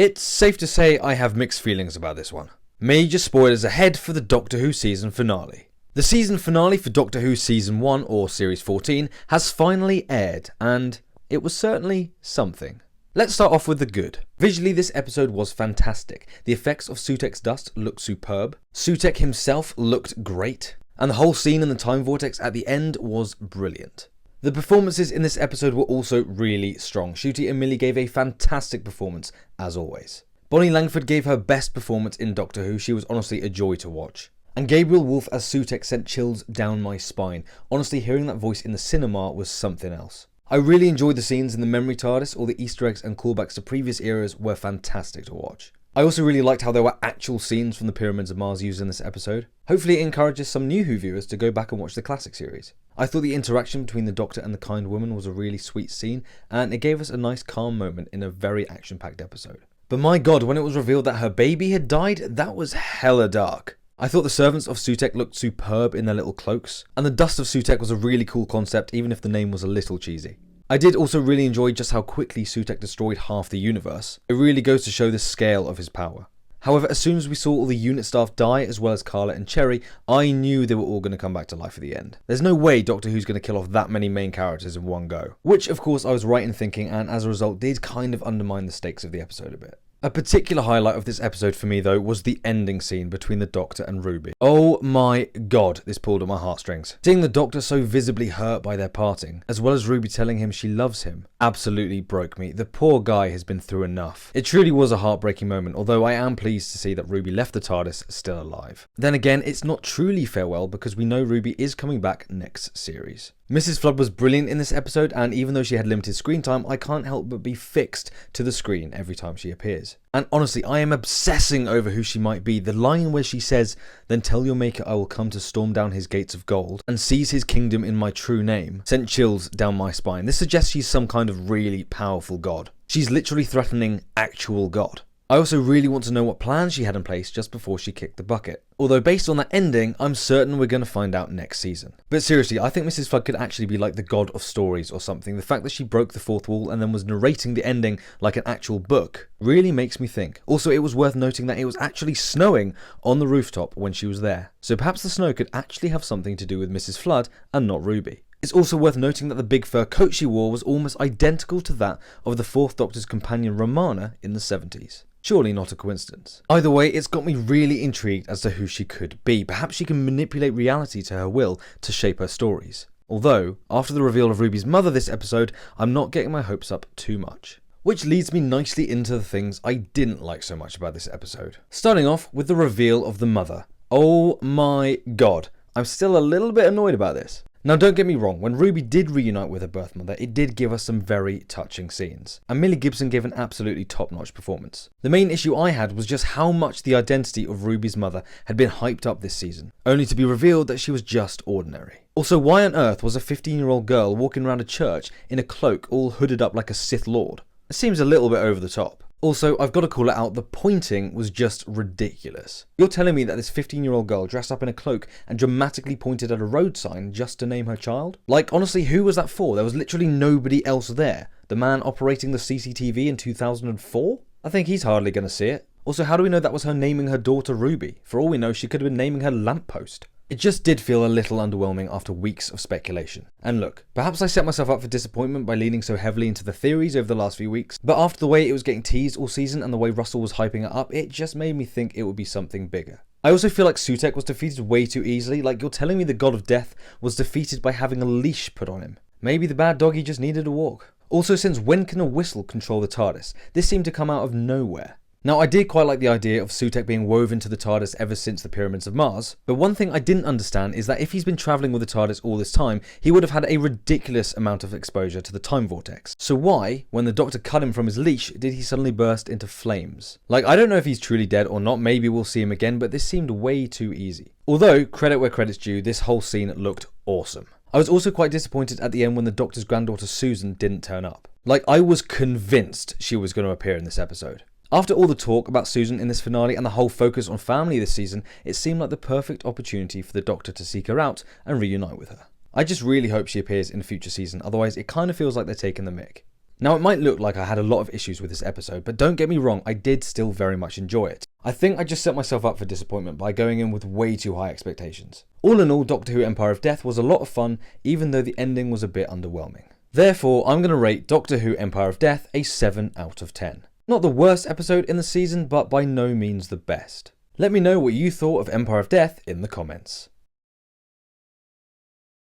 It's safe to say I have mixed feelings about this one. Major spoilers ahead for the Doctor Who season finale. The season finale for Doctor Who Season 1 or Series 14 has finally aired, and it was certainly something. Let's start off with the good. Visually, this episode was fantastic. The effects of Sutek's dust looked superb. Sutek himself looked great. And the whole scene in the time vortex at the end was brilliant. The performances in this episode were also really strong. Ncuti and Millie gave a fantastic performance, as always. Bonnie Langford gave her best performance in Doctor Who. She was honestly a joy to watch. And Gabriel Woolf as Sutek sent chills down my spine. Honestly, hearing that voice in the cinema was something else. I really enjoyed the scenes in the memory TARDIS. All the Easter eggs and callbacks to previous eras were fantastic to watch. I also really liked how there were actual scenes from the Pyramids of Mars used in this episode. Hopefully it encourages some new Who viewers to go back and watch the classic series. I thought the interaction between the Doctor and the Kind Woman was a really sweet scene, and it gave us a nice calm moment in a very action-packed episode. But my god, when it was revealed that her baby had died, that was hella dark. I thought the servants of Sutek looked superb in their little cloaks, and the dust of Sutek was a really cool concept even if the name was a little cheesy. I did also really enjoy just how quickly Sutek destroyed half the universe. It really goes to show the scale of his power. However, as soon as we saw all the unit staff die, as well as Carla and Cherry, I knew they were all going to come back to life at the end. There's no way Doctor Who's going to kill off that many main characters in one go. Which, of course, I was right in thinking, and as a result did kind of undermine the stakes of the episode a bit. A particular highlight of this episode for me, though, was the ending scene between the Doctor and Ruby. Oh my god, this pulled at my heartstrings. Seeing the Doctor so visibly hurt by their parting, as well as Ruby telling him she loves him, absolutely broke me. The poor guy has been through enough. It truly was a heartbreaking moment, although I am pleased to see that Ruby left the TARDIS still alive. Then again, it's not truly farewell because we know Ruby is coming back next series. Mrs. Flood was brilliant in this episode, and even though she had limited screen time, I can't help but be fixed to the screen every time she appears. And honestly, I am obsessing over who she might be. The line where she says, "Then tell your maker I will come to storm down his gates of gold and seize his kingdom in my true name," sent chills down my spine. This suggests she's some kind of really powerful god. She's literally threatening actual god. I also really want to know what plans she had in place just before she kicked the bucket. Although based on that ending, I'm certain we're going to find out next season. But seriously, I think Mrs. Flood could actually be like the god of stories or something. The fact that she broke the fourth wall and then was narrating the ending like an actual book really makes me think. Also, it was worth noting that it was actually snowing on the rooftop when she was there. So perhaps the snow could actually have something to do with Mrs. Flood and not Ruby. It's also worth noting that the big fur coat she wore was almost identical to that of the Fourth Doctor's companion Romana in the 70s. Surely not a coincidence. Either way, it's got me really intrigued as to who she could be. Perhaps she can manipulate reality to her will to shape her stories. Although, after the reveal of Ruby's mother this episode, I'm not getting my hopes up too much. Which leads me nicely into the things I didn't like so much about this episode. Starting off with the reveal of the mother. Oh my god, I'm still a little bit annoyed about this. Now don't get me wrong, when Ruby did reunite with her birth mother, it did give us some very touching scenes, and Millie Gibson gave an absolutely top-notch performance. The main issue I had was just how much the identity of Ruby's mother had been hyped up this season, only to be revealed that she was just ordinary. Also, why on earth was a 15-year-old girl walking around a church in a cloak all hooded up like a Sith Lord? It seems a little bit over the top. Also, I've got to call it out, the pointing was just ridiculous. You're telling me that this 15-year-old girl dressed up in a cloak and dramatically pointed at a road sign just to name her child? Like, honestly, who was that for? There was literally nobody else there. The man operating the CCTV in 2004? I think he's hardly going to see it. Also, how do we know that was her naming her daughter Ruby? For all we know, she could have been naming her lamppost. It just did feel a little underwhelming after weeks of speculation. And look, perhaps I set myself up for disappointment by leaning so heavily into the theories over the last few weeks, but after the way it was getting teased all season and the way Russell was hyping it up, it just made me think it would be something bigger. I also feel like Sutek was defeated way too easily. Like, you're telling me the God of Death was defeated by having a leash put on him. Maybe the bad doggy just needed a walk. Also, since when can a whistle control the TARDIS? This seemed to come out of nowhere. Now, I did quite like the idea of Sutek being woven to the TARDIS ever since the Pyramids of Mars, but one thing I didn't understand is that if he's been travelling with the TARDIS all this time, he would have had a ridiculous amount of exposure to the time vortex. So why, when the Doctor cut him from his leash, did he suddenly burst into flames? Like, I don't know if he's truly dead or not, maybe we'll see him again, but this seemed way too easy. Although, credit where credit's due, this whole scene looked awesome. I was also quite disappointed at the end when the Doctor's granddaughter Susan didn't turn up. Like, I was convinced she was going to appear in this episode. After all the talk about Susan in this finale and the whole focus on family this season, it seemed like the perfect opportunity for the Doctor to seek her out and reunite with her. I just really hope she appears in a future season, otherwise it kind of feels like they're taking the mick. Now, it might look like I had a lot of issues with this episode, but don't get me wrong, I did still very much enjoy it. I think I just set myself up for disappointment by going in with way too high expectations. All in all, Doctor Who Empire of Death was a lot of fun, even though the ending was a bit underwhelming. Therefore, I'm going to rate Doctor Who Empire of Death a 7 out of 10. Not the worst episode in the season, but by no means the best. Let me know what you thought of Empire of Death in the comments.